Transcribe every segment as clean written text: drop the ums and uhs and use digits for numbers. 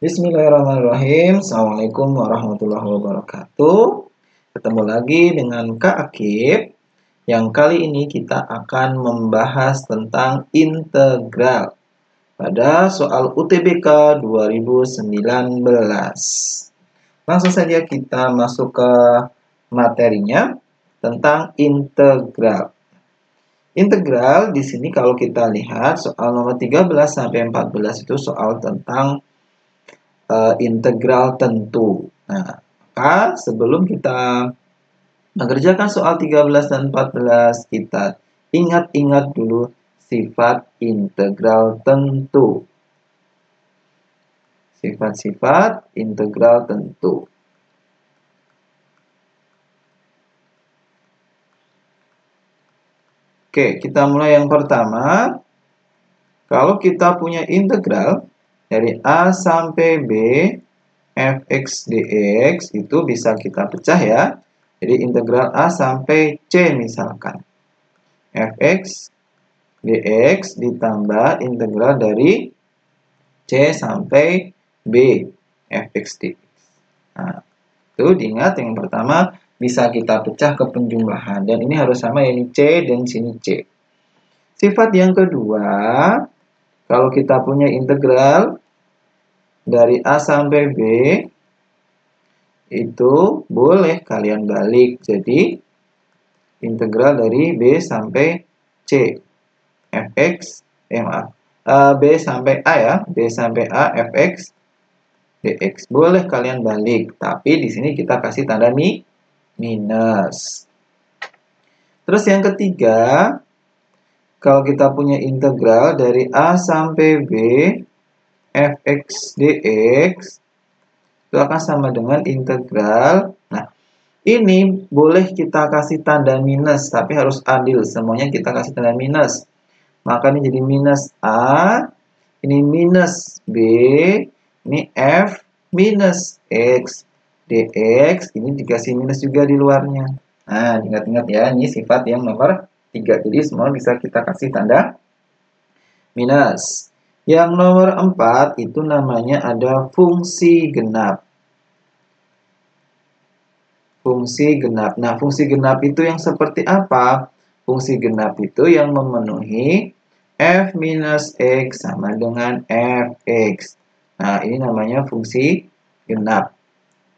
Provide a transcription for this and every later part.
Bismillahirrahmanirrahim. Assalamualaikum warahmatullahi wabarakatuh. Ketemu lagi dengan Kak Akib. Yang kali ini kita akan membahas tentang integral pada soal UTBK 2019. Langsung saja kita masuk ke materinya tentang integral. Integral di sini kalau kita lihat soal nomor 13 sampai 14 itu soal tentang integral tentu. Nah, maka sebelum kita mengerjakan soal 13 dan 14, kita ingat-ingat dulu sifat integral tentu. Sifat-sifat integral tentu. Oke, kita mulai yang pertama. Kalau kita punya integral dari A sampai B fx dx itu bisa kita pecah ya. Jadi integral A sampai C misalkan. Fx dx ditambah integral dari C sampai B fx dx. Nah, itu diingat yang pertama bisa kita pecah ke penjumlahan. Dan ini harus sama, ini C dan sini C. Sifat yang kedua, kalau kita punya integral dari A sampai B, itu boleh kalian balik. Jadi, integral dari B sampai C. Fx, B sampai A ya. B sampai A, Fx, dx. Boleh kalian balik. Tapi di sini kita kasih tanda minus. Terus yang ketiga, kalau kita punya integral dari A sampai B, fx dx, itu akan sama dengan integral. Nah, ini boleh kita kasih tanda minus, tapi harus adil. Semuanya kita kasih tanda minus. Maka ini jadi minus A, ini minus B, ini F minus X dx, ini dikasih minus juga di luarnya. Nah, ingat-ingat ya, ini sifat yang nomor 3. Jadi semua bisa kita kasih tanda minus. Yang nomor 4 itu namanya ada fungsi genap. Fungsi genap. Nah, fungsi genap itu yang seperti apa? Fungsi genap itu yang memenuhi f minus x sama dengan fx. Nah, ini namanya fungsi genap.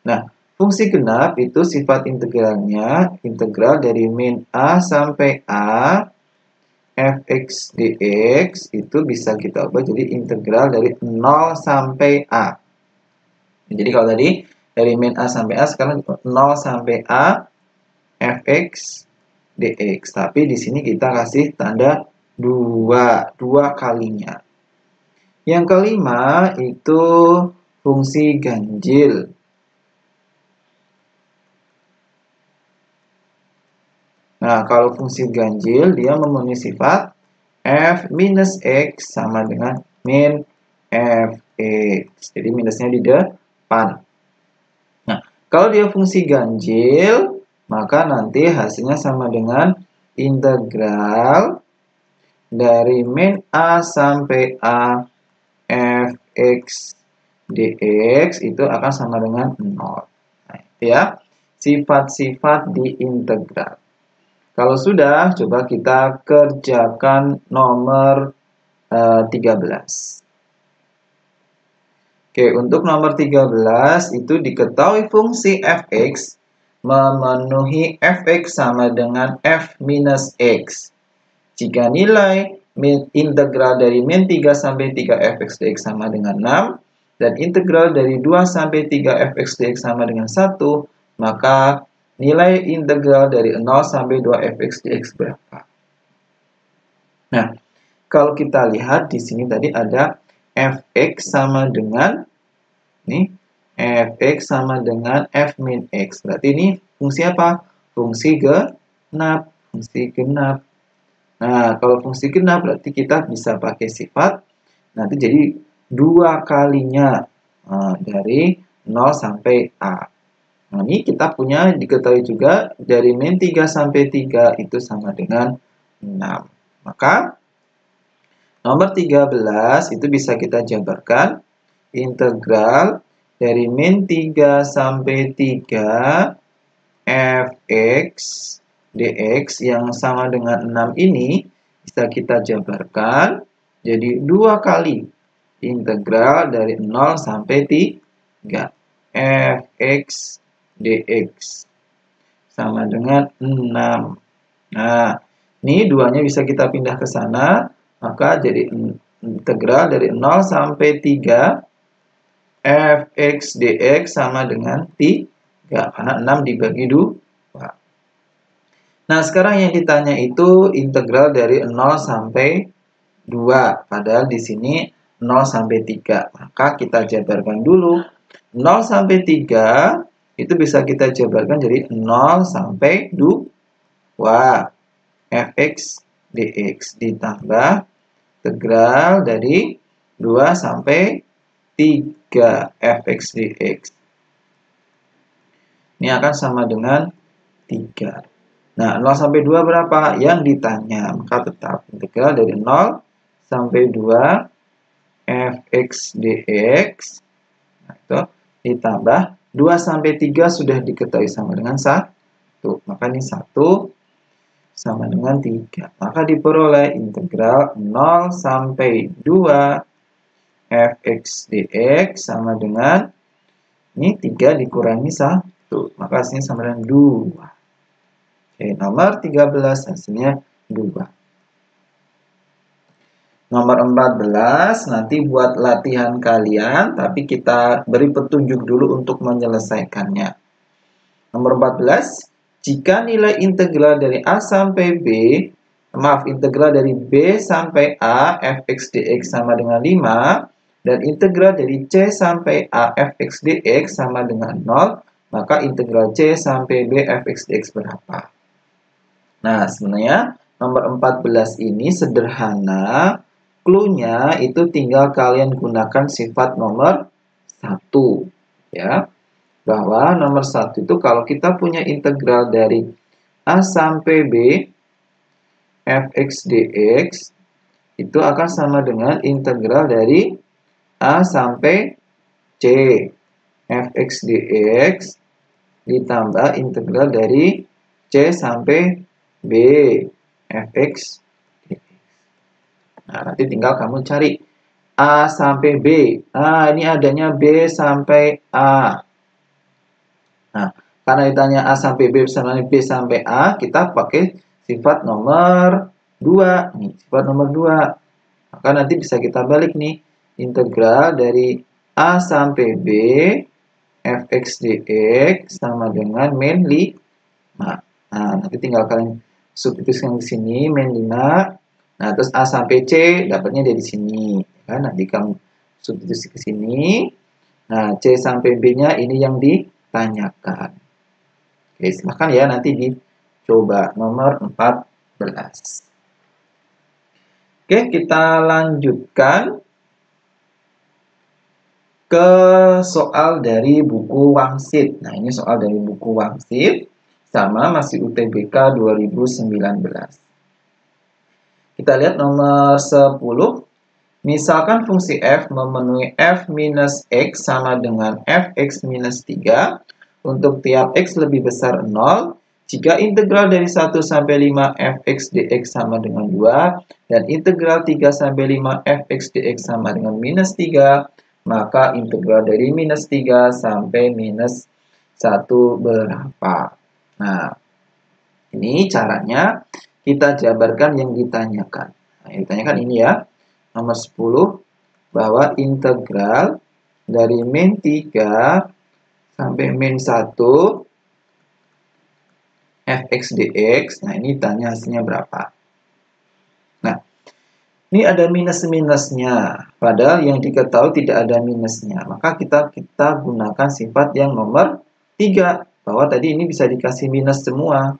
Nah, fungsi genap itu sifat integralnya, integral dari min a sampai a, fx dx, itu bisa kita ubah jadi integral dari 0 sampai a. Jadi kalau tadi dari min a sampai a, sekarang 0 sampai a, fx dx. Tapi di sini kita kasih tanda 2 kalinya. Yang kelima itu fungsi ganjil. Nah, kalau fungsi ganjil dia memenuhi sifat f minus x sama dengan min fx. Jadi minusnya di depan. Nah, kalau dia fungsi ganjil, maka nanti hasilnya sama dengan integral dari min a sampai a fx dx itu akan sama dengan 0. Nah, itu ya, sifat-sifat di integral. Kalau sudah, coba kita kerjakan nomor 13. Oke, untuk nomor 13 itu diketahui fungsi fx memenuhi fx sama dengan f minus x. Jika nilai integral dari min 3 sampai 3 fx dx sama dengan 6, dan integral dari 2 sampai 3 fx dx sama dengan 1, maka nilai integral dari 0 sampai 2 fx dx berapa? Nah, kalau kita lihat di sini tadi ada fx sama dengan nih, fx sama dengan f min x. Berarti ini fungsi apa? Fungsi genap. Fungsi genap. Nah, kalau fungsi genap berarti kita bisa pakai sifat nanti jadi 2 kalinya dari 0 sampai a. Nah, ini kita punya diketahui juga dari min 3 sampai 3 itu sama dengan 6. Maka nomor 13 itu bisa kita jabarkan. integral dari min 3 sampai 3 fx dx yang sama dengan 6 ini bisa kita jabarkan jadi 2 kali integral dari 0 sampai 3 fx dx sama dengan 6. Nah, ini duanya bisa kita pindah ke sana, maka jadi integral dari 0 sampai 3 fx dx sama dengan 3, karena 6 dibagi 2. Nah, sekarang yang ditanya itu integral dari 0 sampai 2, padahal di sini 0 sampai 3. Maka kita jabarkan dulu. 0 sampai 3 itu bisa kita jabarkan jadi 0 sampai 2 fx dx ditambah integral dari 2 sampai 3 fx dx. Ini akan sama dengan 3. Nah, 0 sampai 2 berapa? Yang ditanya. Maka tetap integral dari 0 sampai 2 fx dx. Nah, itu ditambah 2 sampai 3 sudah diketahui sama dengan 1. Maka ini 1 sama dengan 3. Maka diperoleh integral 0 sampai 2 fx dx sama dengan ini 3 dikurangi 1. Maka hasilnya sama dengan 2. Oke, nomor 13 hasilnya 2. Nomor 14 nanti buat latihan kalian, tapi kita beri petunjuk dulu untuk menyelesaikannya. Nomor 14, jika nilai integral dari A sampai B, integral dari B sampai A fx dx sama dengan 5, dan integral dari C sampai A fx dx sama dengan 0, maka integral C sampai B fx dx berapa? Nah, sebenarnya nomor 14 ini sederhana. Clue-nya itu tinggal kalian gunakan sifat nomor 1. Ya. Bahwa nomor 1 itu kalau kita punya integral dari A sampai B fx dx itu akan sama dengan integral dari A sampai C fx dx ditambah integral dari C sampai B fx dx. Nah, nanti tinggal kamu cari A sampai B. Nah, ini adanya B sampai A. Nah, karena ditanya A sampai B sama B sampai A, kita pakai sifat nomor 2. Nih, sifat nomor 2. Maka nanti bisa kita balik nih. Integral dari A sampai B fx dx sama dengan min 5. Nah, nanti tinggal kalian substitusikan ke sini, min 5. Nah, terus A sampai C dapatnya dari sini. Ya, nanti kamu substitusi ke sini. Nah, C sampai B-nya ini yang ditanyakan. Oke, silahkan ya nanti dicoba nomor 14. Oke, kita lanjutkan ke soal dari buku Wangsit. Nah, ini soal dari buku Wangsit sama masih UTBK 2019. Kita lihat nomor 10. Misalkan fungsi f memenuhi f minus x sama dengan fx minus 3 untuk tiap x lebih besar 0 jika integral dari 1 sampai 5 fx dx sama dengan 2 dan integral 3 sampai 5 fx dx sama dengan minus 3, maka integral dari minus 3 sampai minus 1 berapa? Nah, ini caranya kita jabarkan yang ditanyakan. Nah, yang ditanyakan ini ya. Nomor 10, bahwa integral dari min 3 sampai min 1 fx dx. Nah, ini tanya hasilnya berapa. Nah, ini ada minus-minusnya. Padahal yang diketahui tidak ada minusnya. Maka kita gunakan sifat yang nomor 3. Bahwa tadi ini bisa dikasih minus semua.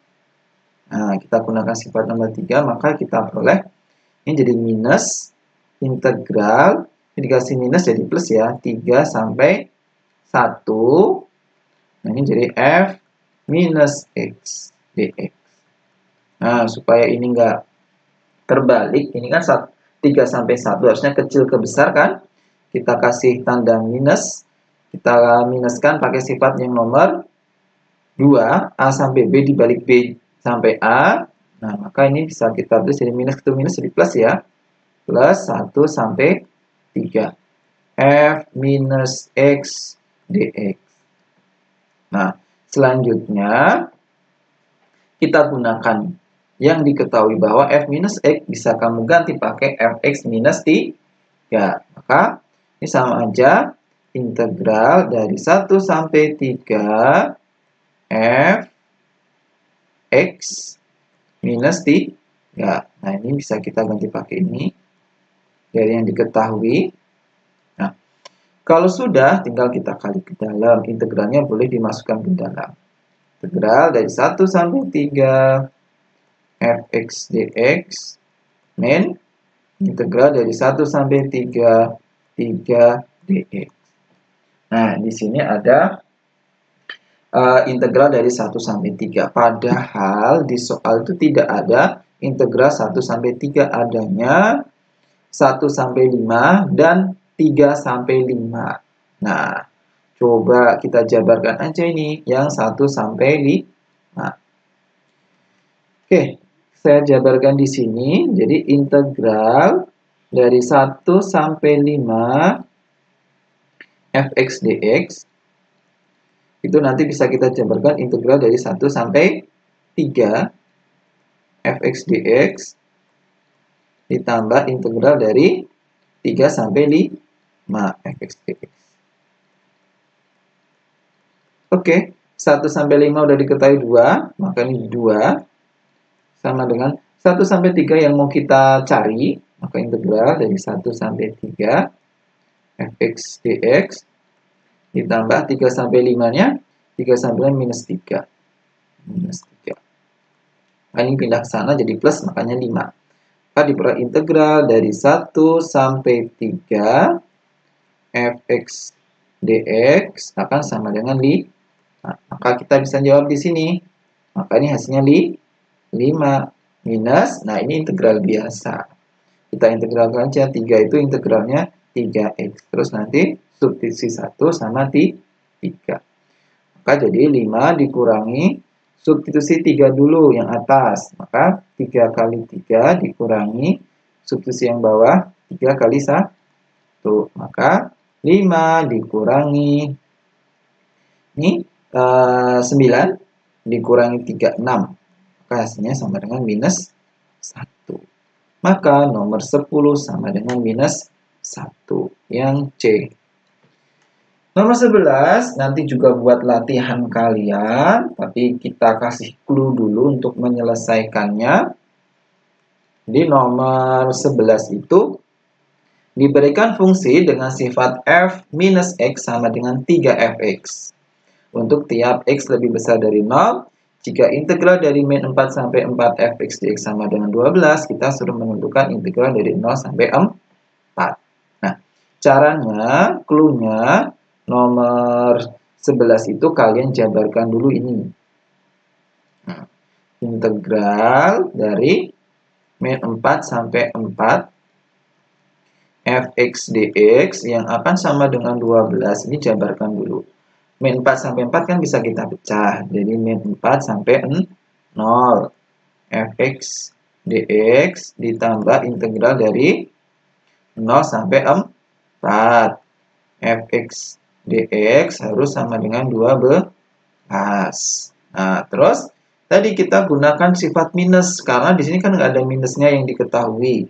Nah, kita gunakan sifat nomor 3. Maka kita peroleh ini jadi minus integral, ini dikasih minus jadi plus ya, 3 sampai 1. Nah, ini jadi f minus x dx. Nah, supaya ini enggak terbalik, ini kan 3 sampai 1 harusnya kecil ke besar kan? kita kasih tanda minus, kita minuskan pakai sifat yang nomor 2, A sampai B dibalik B sampai A. Nah, maka ini bisa kita tulis jadi minus ketemu minus jadi plus ya. Plus 1 sampai 3. F minus X dx. Nah, selanjutnya kita gunakan yang diketahui bahwa F minus X bisa kamu ganti pakai Fx minus 3. Maka ini sama aja integral dari 1 sampai 3 F X minus 3. Nah, ini bisa kita ganti pakai ini dari yang diketahui. Nah, kalau sudah tinggal kita kali ke dalam. Integralnya boleh dimasukkan ke dalam. Integral dari 1 sampai 3 Fx dx min integral dari 1 sampai 3 dx. Nah, di sini ada integral dari 1 sampai 3. Padahal di soal itu tidak ada integral 1 sampai 3, adanya 1 sampai 5 dan 3 sampai 5. Nah, coba kita jabarkan aja ini yang 1 sampai 5. Oke, saya jabarkan di sini. Jadi integral dari 1 sampai 5 Fx dx itu nanti bisa kita jabarkan integral dari 1 sampai 3 Fx dx ditambah integral dari 3 sampai 5 Fx dx. Oke, 1 sampai 5 udah diketahui 2, maka ini 2 sama dengan 1 sampai 3 yang mau kita cari, maka integral dari 1 sampai 3 Fx dx ditambah 3 sampai 5-nya, 3 sampai 5 minus 3. Minus 3. Nah, ini pindah ke sana jadi plus, makanya 5. Maka diperoleh integral dari 1 sampai 3 Fx dx akan sama dengan 5. Nah, maka kita bisa jawab di sini. Maka ini hasilnya 5 minus, nah ini integral biasa. Kita integralkan aja, 3 itu integralnya 3x. Terus nanti substitusi 1 sama 3. Maka jadi 5 dikurangi, substitusi 3 dulu yang atas. Maka 3 kali 3 dikurangi, substitusi yang bawah 3 kali 1. Maka 5 dikurangi, ini 9 dikurangi 3, 6. Hasilnya sama dengan minus 1. Maka nomor 10 sama dengan minus 1. Yang C. Nomor 11, nanti juga buat latihan kalian. Tapi kita kasih clue dulu untuk menyelesaikannya. Di nomor 11 itu diberikan fungsi dengan sifat f minus x sama dengan 3fx. Untuk tiap x lebih besar dari 0, jika integral dari min 4 sampai 4 fx dx sama dengan 12, kita suruh menentukan integral dari 0 sampai 4. Nah, caranya, clue-nya, nomor 11 itu kalian jabarkan dulu ini. Nah, integral dari min 4 sampai 4 fx dx yang akan sama dengan 12, ini jabarkan dulu. Min 4 sampai 4 kan bisa kita pecah. Jadi min 4 sampai 0. Fx dx ditambah integral dari 0 sampai 4. Fx dx harus sama dengan 12. Nah, terus tadi kita gunakan sifat minus. Karena di sini kan nggak ada minusnya yang diketahui.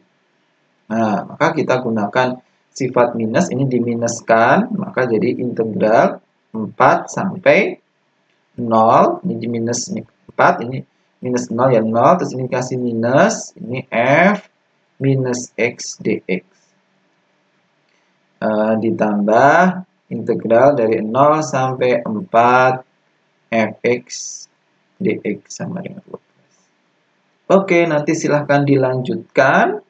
Nah, maka kita gunakan sifat minus. Ini diminuskan. Maka jadi integral 4 sampai 0, ini di minus 4, ini minus 0 ya 0, terus ini kasih minus, ini f minus x dx. Ditambah integral dari 0 sampai 4 fx dx sama dengan 12. Oke, nanti silahkan dilanjutkan.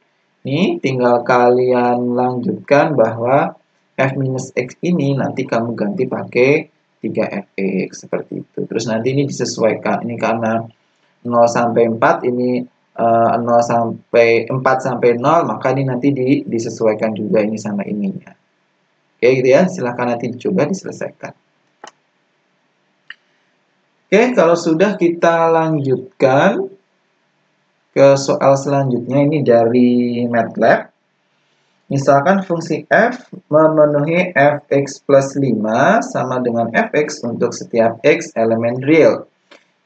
Nih, tinggal kalian lanjutkan bahwa f minus x ini nanti kamu ganti pakai 3fx seperti itu. Terus nanti ini disesuaikan. Ini karena 0 sampai 4 ini 0 sampai 4 sampai 0, maka ini nanti disesuaikan juga ini sama ininya. Oke, gitu ya. Silahkan nanti dicoba diselesaikan. Oke, kalau sudah kita lanjutkan ke soal selanjutnya, ini dari MATLAB. Misalkan fungsi f memenuhi fx plus 5 sama dengan fx untuk setiap x elemen real.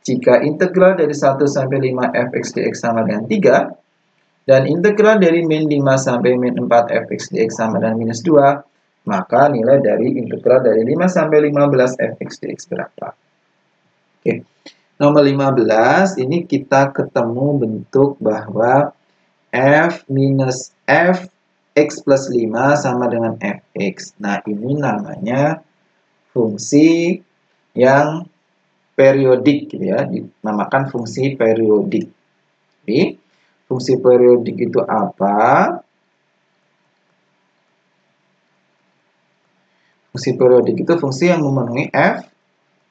Jika integral dari 1 sampai 5 fx dx sama dengan 3, dan integral dari min 5 sampai min 4 fx dx sama dengan minus 2, maka nilai dari integral dari 5 sampai 15 fx dx berapa? Oke. Nomor 15, ini kita ketemu bentuk bahwa f minus f x plus 5 sama dengan fx. Nah, ini namanya fungsi yang periodik, gitu ya, dinamakan fungsi periodik. Jadi, fungsi periodik itu apa? Fungsi periodik itu fungsi yang memenuhi f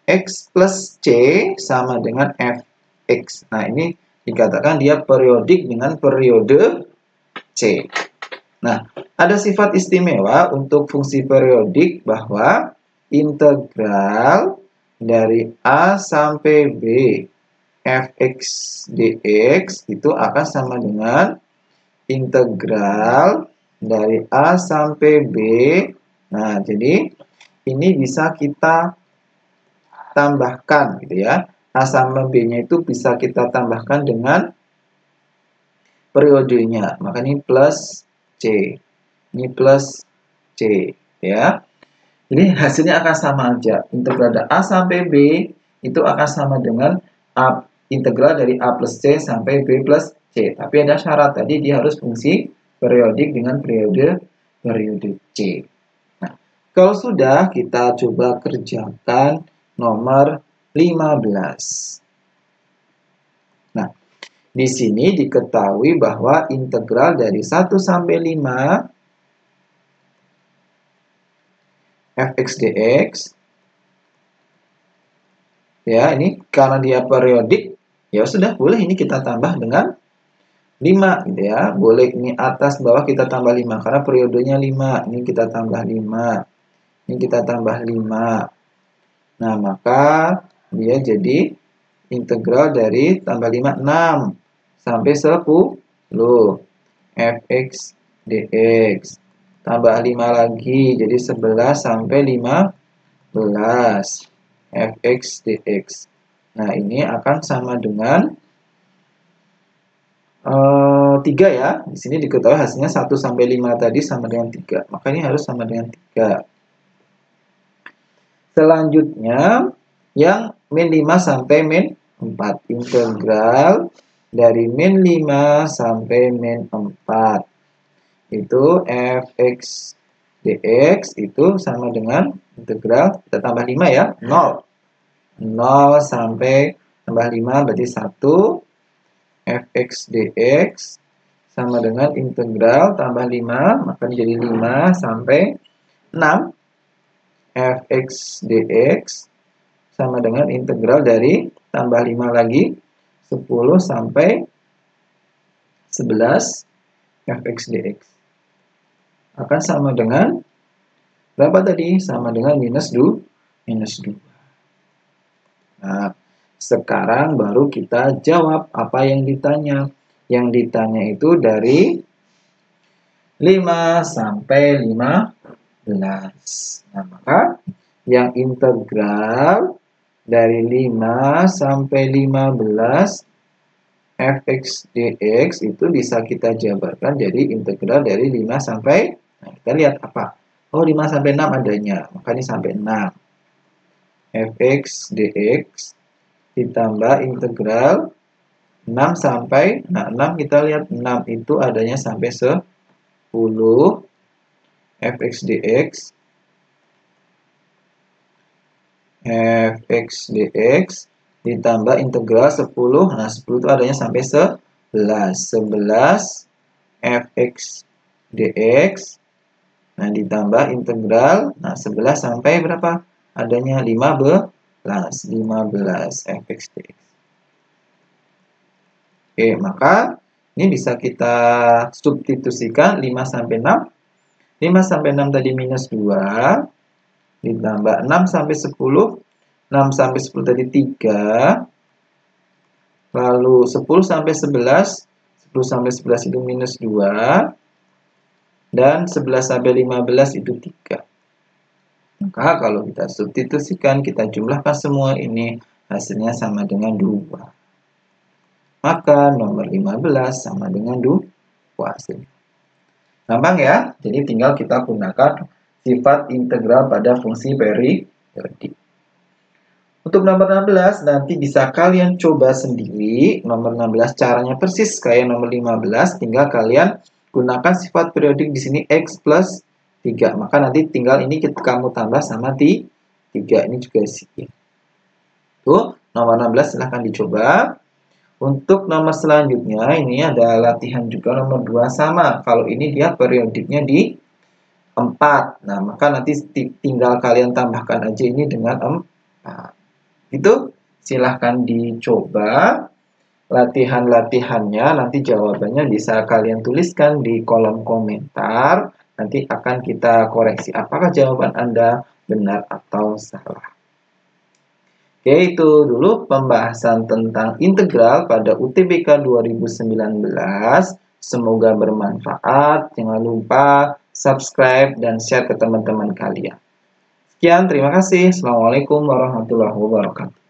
x plus c sama dengan fx. Nah, ini dikatakan dia periodik dengan periode c. Nah, ada sifat istimewa untuk fungsi periodik bahwa integral dari A sampai B fx dx itu akan sama dengan integral dari A sampai B. Nah, jadi ini bisa kita tambahkan, gitu ya. A sama B-nya itu bisa kita tambahkan dengan periodenya. Maka ini plus C. Ini plus C, ya. Jadi hasilnya akan sama aja. Integral dari A sampai B itu akan sama dengan integral dari A plus C sampai B plus C. Tapi ada syarat tadi, dia harus fungsi periodik dengan periode C. Nah, kalau sudah, kita coba kerjakan nomor 15. Nah, di sini diketahui bahwa integral dari 1 sampai 5 fx dx, ya, ini karena dia periodik, ya sudah, boleh ini kita tambah dengan 5, gitu ya. Boleh ini atas bawah kita tambah 5 karena periodenya 5. Ini kita tambah 5. Ini kita tambah 5. Nah, maka dia jadi integral dari tambah 5 6 sampai 10 fx dx. Tambah 5 lagi jadi 11 sampai 15 fx dx. Nah, ini akan sama dengan 3 ya. Di sini diketahui hasilnya 1 sampai 5 tadi sama dengan 3. Maka ini harus sama dengan 3. Selanjutnya yang min 5 sampai min 4. Integral dari min 5 sampai min 4. Itu fx dx itu sama dengan integral, kita tambah 5 ya, 0. 0 sampai tambah 5 berarti 1 fx dx sama dengan integral tambah 5, maka jadi 5 sampai 6 fx dx sama dengan integral dari tambah 5 lagi 10 sampai 11 fx dx akan sama dengan berapa tadi? Sama dengan minus 2. Nah, sekarang baru kita jawab apa yang ditanya. Yang ditanya itu dari 5 sampai 15. Nah, maka yang integral dari 5 sampai 15 fx dx itu bisa kita jabarkan jadi integral dari 5 sampai, nah, kita lihat apa? Oh, 5 sampai 6 adanya, maka ini sampai 6. fx dx ditambah integral 6 sampai, nah 6 kita lihat 6 itu adanya sampai 10 fx dx ditambah integral 10. Nah, 10 itu adanya sampai 11 fx dx. Nah, ditambah integral, nah 11 sampai berapa? Adanya 15 fx dx. Oke, maka ini bisa kita substitusikan 5 sampai 6 5 sampai 6 tadi minus 2, ditambah 6 sampai 10, 6 sampai 10 tadi 3, lalu 10 sampai 11, 10 sampai 11 itu minus 2, dan 11 sampai 15 itu 3. Maka kalau kita substitusikan, kita jumlahkan semua ini, hasilnya sama dengan 2. Maka nomor 15 sama dengan 2 hasilnya. Gampang ya? Jadi tinggal kita gunakan sifat integral pada fungsi periodik. Untuk nomor 16 nanti bisa kalian coba sendiri. Nomor 16 caranya persis kayak nomor 15, tinggal kalian gunakan sifat periodik di sini X plus 3. Maka nanti tinggal ini kamu tambah sama 3. Ini juga sih. Tuh, nomor 16 silahkan dicoba. Untuk nomor selanjutnya, ini ada latihan juga nomor 2 sama. Kalau ini dia periodiknya di 4. Nah, maka nanti tinggal kalian tambahkan aja ini dengan 4. Itu silahkan dicoba. Latihan-latihannya, nanti jawabannya bisa kalian tuliskan di kolom komentar. Nanti akan kita koreksi apakah jawaban Anda benar atau salah. Oke, itu dulu pembahasan tentang integral pada UTBK 2019. Semoga bermanfaat. Jangan lupa subscribe dan share ke teman-teman kalian. Sekian, terima kasih. Assalamualaikum warahmatullahi wabarakatuh.